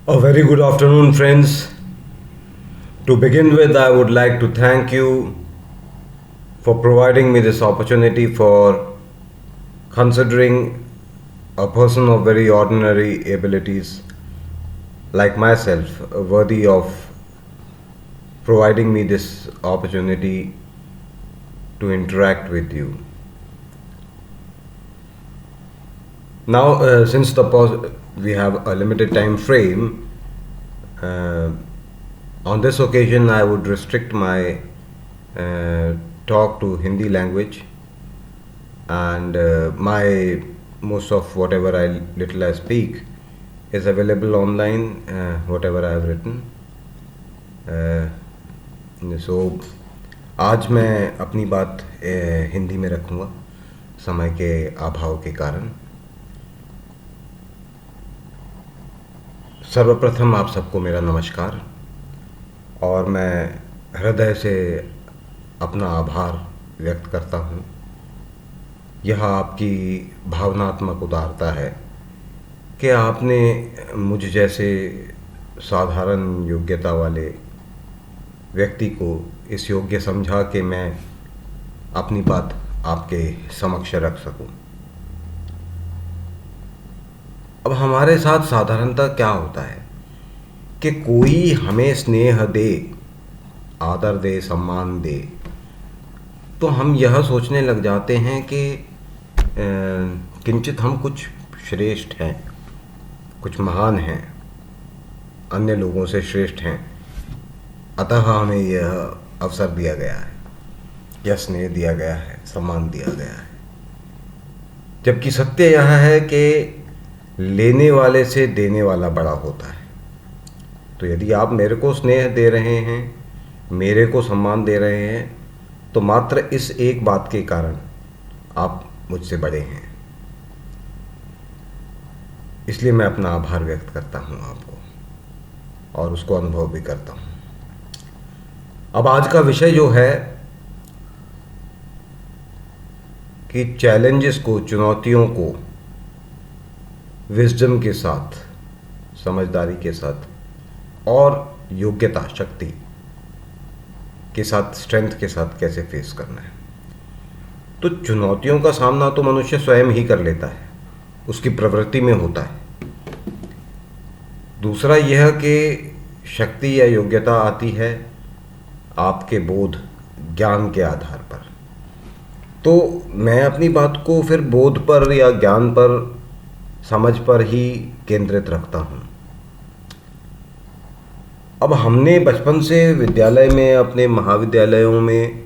A very good afternoon, friends. To begin with, I would like to thank you for providing me this opportunity for considering a person of very ordinary abilities like myself worthy of providing me this opportunity to interact with you. Now, since we have a limited time frame, uh, on this occasion I would restrict my uh, talk to Hindi language, and my most of whatever I little I speak is available online, whatever I have written. सो आज मैं अपनी बात हिंदी में रखूँगा समय के अभाव के कारण। सर्वप्रथम आप सबको मेरा नमस्कार, और मैं हृदय से अपना आभार व्यक्त करता हूँ। यह आपकी भावनात्मक उदारता है कि आपने मुझ जैसे साधारण योग्यता वाले व्यक्ति को इस योग्य समझा कि मैं अपनी बात आपके समक्ष रख सकूं। अब हमारे साथ साधारणतः क्या होता है कि कोई हमें स्नेह दे, आदर दे, सम्मान दे, तो हम यह सोचने लग जाते हैं कि किंचित हम कुछ श्रेष्ठ हैं, कुछ महान हैं, अन्य लोगों से श्रेष्ठ हैं, अतः हमें यह अवसर दिया गया है, यह स्नेह दिया गया है, सम्मान दिया गया है। जबकि सत्य यह है कि लेने वाले से देने वाला बड़ा होता है। तो यदि आप मेरे को स्नेह दे रहे हैं, मेरे को सम्मान दे रहे हैं, तो मात्र इस एक बात के कारण आप मुझसे बड़े हैं। इसलिए मैं अपना आभार व्यक्त करता हूं आपको, और उसको अनुभव भी करता हूं। अब आज का विषय जो है कि चैलेंजेस को, चुनौतियों को विजडम के साथ, समझदारी के साथ और योग्यता, शक्ति के साथ, स्ट्रेंथ के साथ कैसे फेस करना है। तो चुनौतियों का सामना तो मनुष्य स्वयं ही कर लेता है, उसकी प्रवृत्ति में होता है। दूसरा यह कि शक्ति या योग्यता आती है आपके बोध, ज्ञान के आधार पर। तो मैं अपनी बात को फिर बोध पर या ज्ञान पर, समझ पर ही केंद्रित रखता हूँ। अब हमने बचपन से विद्यालय में, अपने महाविद्यालयों में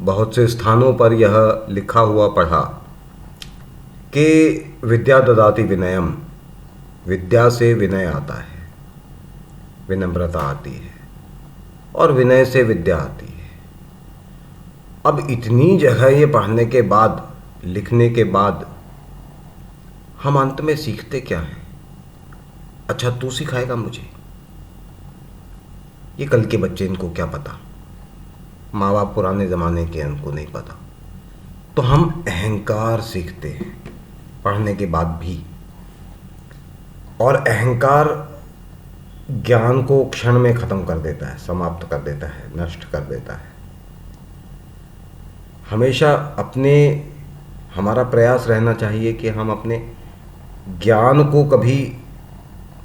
बहुत से स्थानों पर यह लिखा हुआ पढ़ा कि विद्या ददाति विनयम, विद्या से विनय आता है, विनम्रता आती है, और विनय से विद्या आती है। अब इतनी जगह ये पढ़ने के बाद, लिखने के बाद, हम अंत में सीखते क्या हैं? अच्छा, तू सिखाएगा मुझे? ये कल के बच्चे, इनको क्या पता, माँ बाप पुराने ज़माने के, उनको नहीं पता। तो हम अहंकार सीखते हैं पढ़ने के बाद भी, और अहंकार ज्ञान को क्षण में ख़त्म कर देता है, समाप्त कर देता है, नष्ट कर देता है। हमेशा हमारा प्रयास रहना चाहिए कि हम अपने ज्ञान को कभी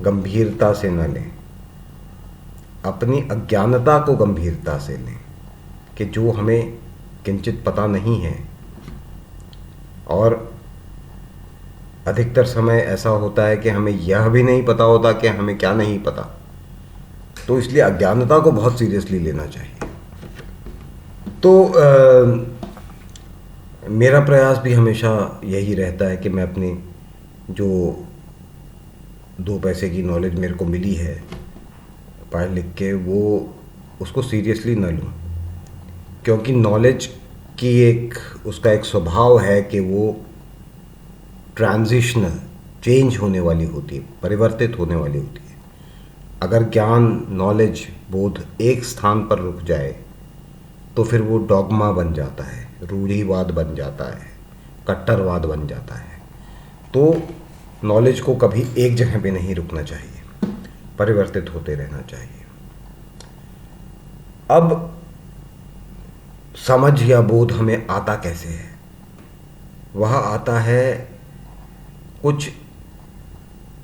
गंभीरता से न लें, अपनी अज्ञानता को गंभीरता से लें कि जो हमें किंचित पता नहीं है। और अधिकतर समय ऐसा होता है कि हमें यह भी नहीं पता होता कि हमें क्या नहीं पता। तो इसलिए अज्ञानता को बहुत सीरियसली लेना चाहिए। तो मेरा प्रयास भी हमेशा यही रहता है कि मैं अपनी जो 2 पैसे की नॉलेज मेरे को मिली है पढ़ लिख के, वो उसको सीरियसली न लूँ, क्योंकि नॉलेज की उसका एक स्वभाव है कि वो ट्रांजिशनल, चेंज होने वाली होती है, परिवर्तित होने वाली होती है। अगर ज्ञान, नॉलेज, बोध एक स्थान पर रुक जाए तो फिर वो डॉगमा बन जाता है, रूढ़िवाद बन जाता है, कट्टरवाद बन जाता है। तो नॉलेज को कभी एक जगह पे नहीं रुकना चाहिए, परिवर्तित होते रहना चाहिए। अब समझ या बोध हमें आता कैसे है? वह आता है कुछ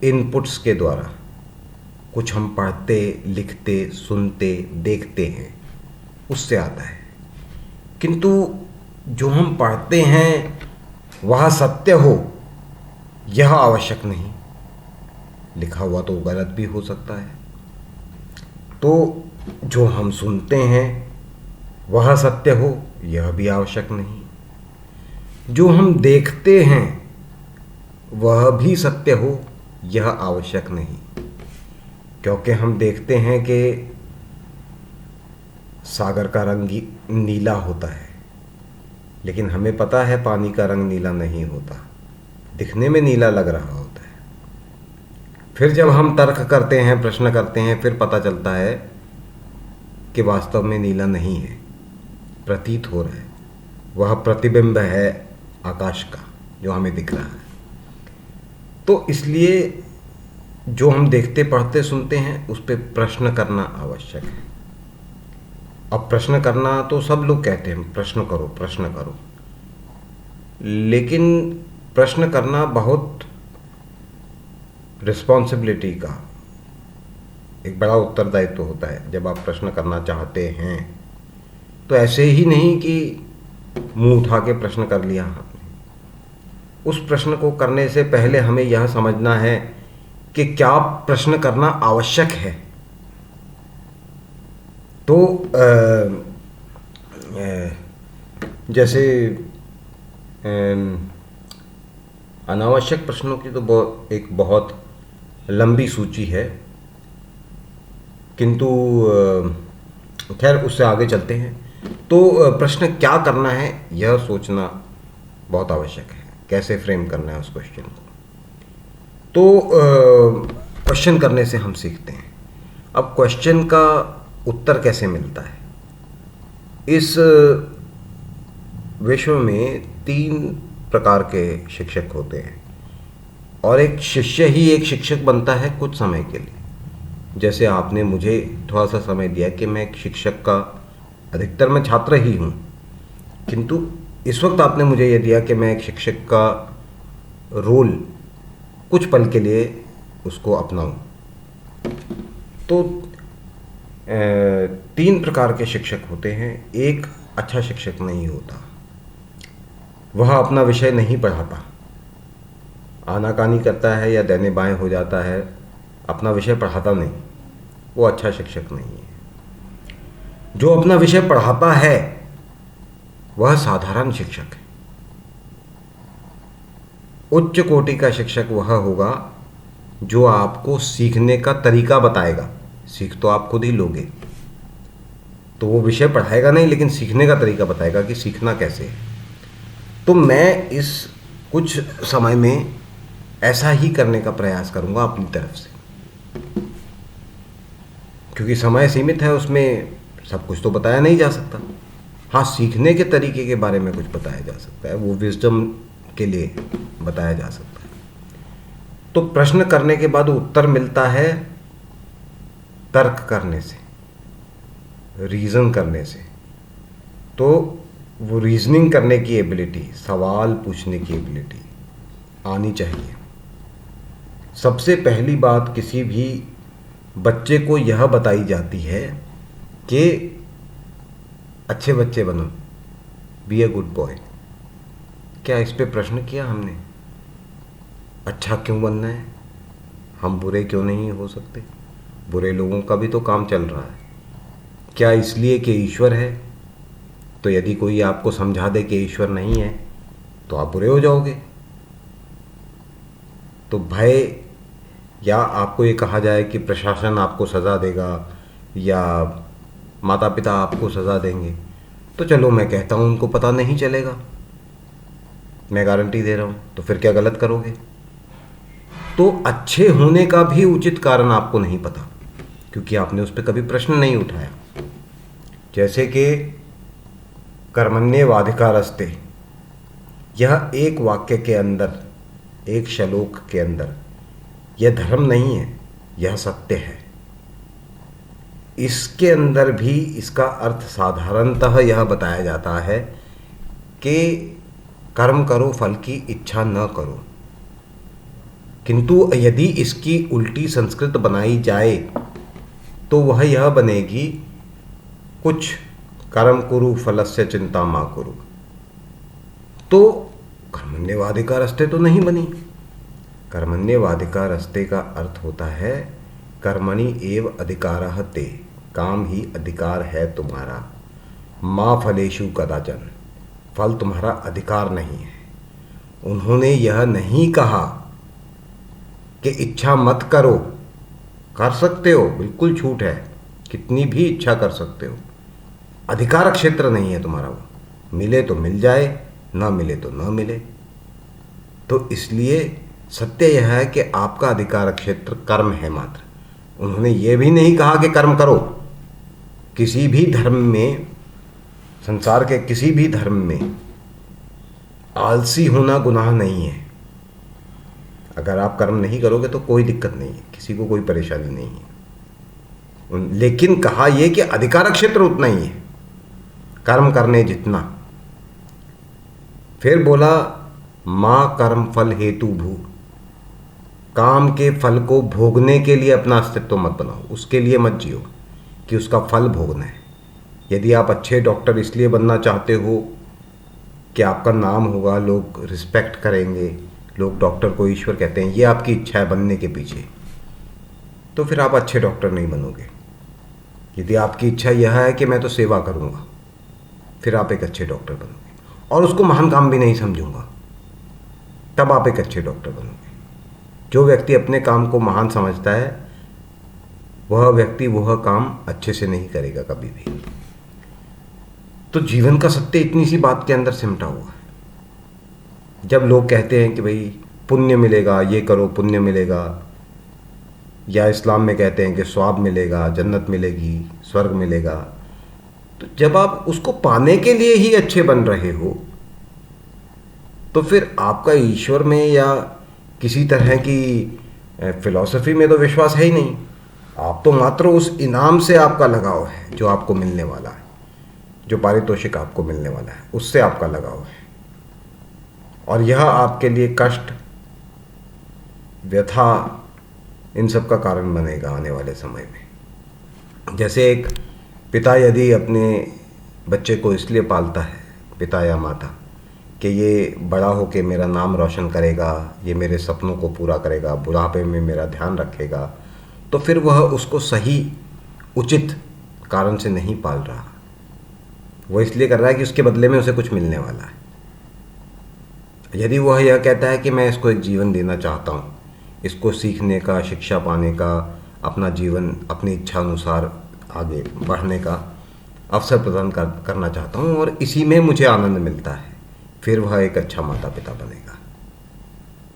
इनपुट्स के द्वारा। कुछ हम पढ़ते, लिखते, सुनते, देखते हैं, उससे आता है। किंतु जो हम पढ़ते हैं वह सत्य हो, यह आवश्यक नहीं। लिखा हुआ तो गलत भी हो सकता है। तो जो हम सुनते हैं वह सत्य हो, यह भी आवश्यक नहीं। जो हम देखते हैं वह भी सत्य हो, यह आवश्यक नहीं। क्योंकि हम देखते हैं कि सागर का रंग नीला होता है, लेकिन हमें पता है पानी का रंग नीला नहीं होता, दिखने में नीला लग रहा होता है। फिर जब हम तर्क करते हैं, प्रश्न करते हैं, फिर पता चलता है कि वास्तव में नीला नहीं है, प्रतीत हो रहा है। वह प्रतिबिंब है आकाश का जो हमें दिख रहा है। तो इसलिए जो हम देखते, पढ़ते, सुनते हैं उस पर प्रश्न करना आवश्यक है। अब प्रश्न करना तो सब लोग कहते हैं, प्रश्न करो, प्रश्न करो, लेकिन प्रश्न करना बहुत रिस्पॉन्सिबिलिटी का एक बड़ा उत्तरदायित्व होता है। जब आप प्रश्न करना चाहते हैं तो ऐसे ही नहीं कि मुंह उठा के प्रश्न कर लिया आपने। उस प्रश्न को करने से पहले हमें यह समझना है कि क्या प्रश्न करना आवश्यक है। तो जैसे अनावश्यक प्रश्नों की तो एक बहुत लंबी सूची है, किंतु खैर उससे आगे चलते हैं। तो प्रश्न क्या करना है यह सोचना बहुत आवश्यक है, कैसे फ्रेम करना है उस क्वेश्चन को। तो क्वेश्चन करने से हम सीखते हैं। अब क्वेश्चन का उत्तर कैसे मिलता है? इस विश्व में 3 प्रकार के शिक्षक होते हैं, और एक शिष्य ही एक शिक्षक बनता है कुछ समय के लिए। जैसे आपने मुझे थोड़ा सा समय दिया कि मैं एक शिक्षक का, अधिकतर मैं छात्र ही हूँ, किंतु इस वक्त आपने मुझे यह दिया कि मैं एक शिक्षक का रोल कुछ पल के लिए उसको अपनाऊं। तो 3 प्रकार के शिक्षक होते हैं। एक अच्छा शिक्षक नहीं होता, वह अपना विषय नहीं पढ़ाता, आनाकानी करता है या दाने बाएं हो जाता है, अपना विषय पढ़ाता नहीं, वो अच्छा शिक्षक नहीं है। जो अपना विषय पढ़ाता है वह साधारण शिक्षक है। उच्च कोटि का शिक्षक वह होगा जो आपको सीखने का तरीका बताएगा। सीख तो आप खुद ही लोगे, तो वो विषय पढ़ाएगा नहीं, लेकिन सीखने का तरीका बताएगा कि सीखना कैसे है। तो मैं इस कुछ समय में ऐसा ही करने का प्रयास करूंगा अपनी तरफ से, क्योंकि समय सीमित है, उसमें सब कुछ तो बताया नहीं जा सकता। हाँ, सीखने के तरीके के बारे में कुछ बताया जा सकता है, वो विजडम के लिए बताया जा सकता है। तो प्रश्न करने के बाद उत्तर मिलता है तर्क करने से, रीज़न करने से। तो वो रीजनिंग करने की एबिलिटी, सवाल पूछने की एबिलिटी आनी चाहिए। सबसे पहली बात किसी भी बच्चे को यह बताई जाती है कि अच्छे बच्चे बनो, बी ए गुड बॉय। क्या इस पे प्रश्न किया हमने? अच्छा क्यों बनना है? हम बुरे क्यों नहीं हो सकते? बुरे लोगों का भी तो काम चल रहा है। क्या इसलिए कि ईश्वर है? तो यदि कोई आपको समझा दे कि ईश्वर नहीं है तो आप बुरे हो जाओगे। तो भय, या आपको ये कहा जाए कि प्रशासन आपको सज़ा देगा या माता पिता आपको सज़ा देंगे, तो चलो मैं कहता हूँ उनको पता नहीं चलेगा, मैं गारंटी दे रहा हूँ, तो फिर क्या गलत करोगे? तो अच्छे होने का भी उचित कारण आपको नहीं पता, क्योंकि आपने उस पर कभी प्रश्न नहीं उठाया। जैसे कि कर्मण्येवाधिकारस्ते, यह एक वाक्य के अंदर एक श्लोक के अंदर, यह धर्म नहीं है, यह सत्य है। इसके अंदर भी इसका अर्थ साधारणतः यह बताया जाता है कि कर्म करो, फल की इच्छा न करो। किंतु यदि इसकी उल्टी संस्कृत बनाई जाए तो वह यह बनेगी, कुछ कर्म कुरु फलस्य चिंता मा कुरु। तो कर्मण्यवादिका रस्ते तो नहीं बनी। कर्मण्यवादिका रस्ते का अर्थ होता है कर्मणि एव अधिकारः ते, काम ही अधिकार है तुम्हारा। मा फलेषु कदाचन, फल तुम्हारा अधिकार नहीं है। उन्होंने यह नहीं कहा कि इच्छा मत करो, कर सकते हो, बिल्कुल छूट है, कितनी भी इच्छा कर सकते हो। अधिकार क्षेत्र नहीं है तुम्हारा वो, मिले तो मिल जाए, ना मिले तो ना मिले। तो इसलिए सत्य यह है कि आपका अधिकार क्षेत्र कर्म है मात्र। उन्होंने ये भी नहीं कहा कि कर्म करो। किसी भी धर्म में, संसार के किसी भी धर्म में आलसी होना गुनाह नहीं है। अगर आप कर्म नहीं करोगे तो कोई दिक्कत नहीं है, किसी को कोई परेशानी नहीं है। लेकिन कहा यह कि अधिकार क्षेत्र उतना ही है, कर्म करने जितना। फिर बोला मां कर्म फल हेतु भू, काम के फल को भोगने के लिए अपना अस्तित्व मत बनाओ, उसके लिए मत जियो कि उसका फल भोगना है। यदि आप अच्छे डॉक्टर इसलिए बनना चाहते हो कि आपका नाम होगा, लोग रिस्पेक्ट करेंगे, लोग डॉक्टर को ईश्वर कहते हैं, ये आपकी इच्छा है बनने के पीछे, तो फिर आप अच्छे डॉक्टर नहीं बनोगे। यदि आपकी इच्छा यह है कि मैं तो सेवा करूँगा, फिर आप एक अच्छे डॉक्टर बनोगे। और उसको महान काम भी नहीं समझूंगा, तब आप एक अच्छे डॉक्टर बनोगे। जो व्यक्ति अपने काम को महान समझता है वह व्यक्ति वह काम अच्छे से नहीं करेगा कभी भी। तो जीवन का सत्य इतनी सी बात के अंदर सिमटा हुआ है। जब लोग कहते हैं कि भाई पुण्य मिलेगा, ये करो पुण्य मिलेगा, या इस्लाम में कहते हैं कि स्वाब मिलेगा, जन्नत मिलेगी, स्वर्ग मिलेगा, तो जब आप उसको पाने के लिए ही अच्छे बन रहे हो तो फिर आपका ईश्वर में या किसी तरह की फिलॉसफी में तो विश्वास है ही नहीं। आप तो मात्र उस इनाम से आपका लगाव है जो आपको मिलने वाला है, जो पारितोषिक आपको मिलने वाला है, उससे आपका लगाव है। और यह आपके लिए कष्ट, व्यथा, इन सब का कारण बनेगा आने वाले समय में। जैसे एक पिता यदि अपने बच्चे को इसलिए पालता है, पिता या माता, कि ये बड़ा हो के मेरा नाम रोशन करेगा, ये मेरे सपनों को पूरा करेगा, बुढ़ापे में मेरा ध्यान रखेगा, तो फिर वह उसको सही उचित कारण से नहीं पाल रहा। वो इसलिए कर रहा है कि उसके बदले में उसे कुछ मिलने वाला है। यदि वह यह कहता है कि मैं इसको एक जीवन देना चाहता हूँ, इसको सीखने का, शिक्षा पाने का, अपना जीवन अपनी इच्छा अनुसार आगे बढ़ने का अवसर प्रदान करना चाहता हूँ और इसी में मुझे आनंद मिलता है, फिर वह एक अच्छा माता पिता बनेगा।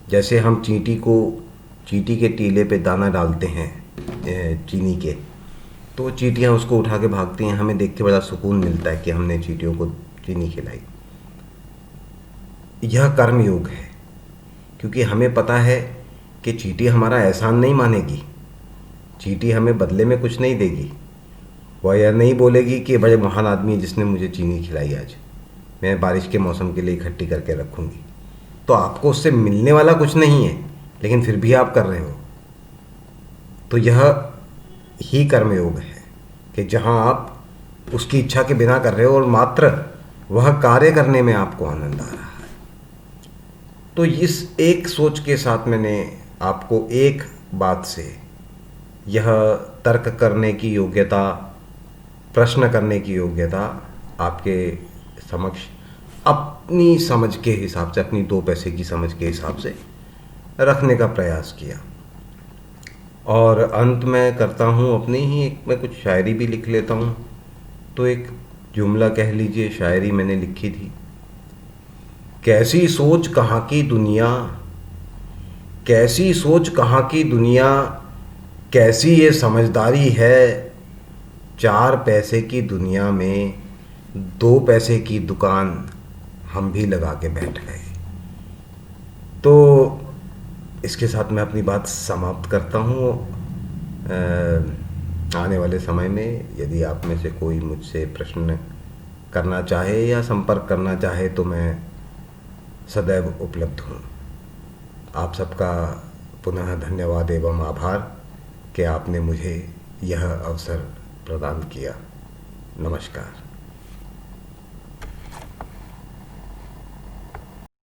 जैसे हम चींटी के टीले पे दाना डालते हैं चीनी के, तो चींटियाँ उसको उठा के भागती हैं, हमें देख के बड़ा सुकून मिलता है कि हमने चींटियों को चीनी खिलाई। यह कर्म योग है, क्योंकि हमें पता है कि चींटी हमारा एहसान नहीं मानेगी, चींटी हमें बदले में कुछ नहीं देगी। वह यह नहीं बोलेगी कि बड़े महान आदमी है जिसने मुझे चीनी खिलाई, आज मैं बारिश के मौसम के लिए इकट्ठी करके रखूँगी। तो आपको उससे मिलने वाला कुछ नहीं है, लेकिन फिर भी आप कर रहे हो। तो यह ही कर्मयोग है कि जहाँ आप उसकी इच्छा के बिना कर रहे हो और मात्र वह कार्य करने में आपको आनंद आ रहा है। तो इस एक सोच के साथ मैंने आपको एक बात से यह तर्क करने की योग्यता, प्रश्न करने की योग्यता आपके समक्ष अपनी समझ के हिसाब से, अपनी दो पैसे की समझ के हिसाब से रखने का प्रयास किया। और अंत में करता हूँ अपनी ही मैं कुछ शायरी भी लिख लेता हूँ। तो एक जुमला कह लीजिए, शायरी मैंने लिखी थी। कैसी सोच कहाँ की दुनिया, कैसी सोच कहाँ की दुनिया, कैसी ये समझदारी है, 4 पैसे की दुनिया में 2 पैसे की दुकान हम भी लगा के बैठ गए। तो इसके साथ मैं अपनी बात समाप्त करता हूँ। आने वाले समय में यदि आप में से कोई मुझसे प्रश्न करना चाहे या संपर्क करना चाहे तो मैं सदैव उपलब्ध हूँ। आप सबका पुनः धन्यवाद एवं आभार कि आपने मुझे यह अवसर प्रदान किया। नमस्कार।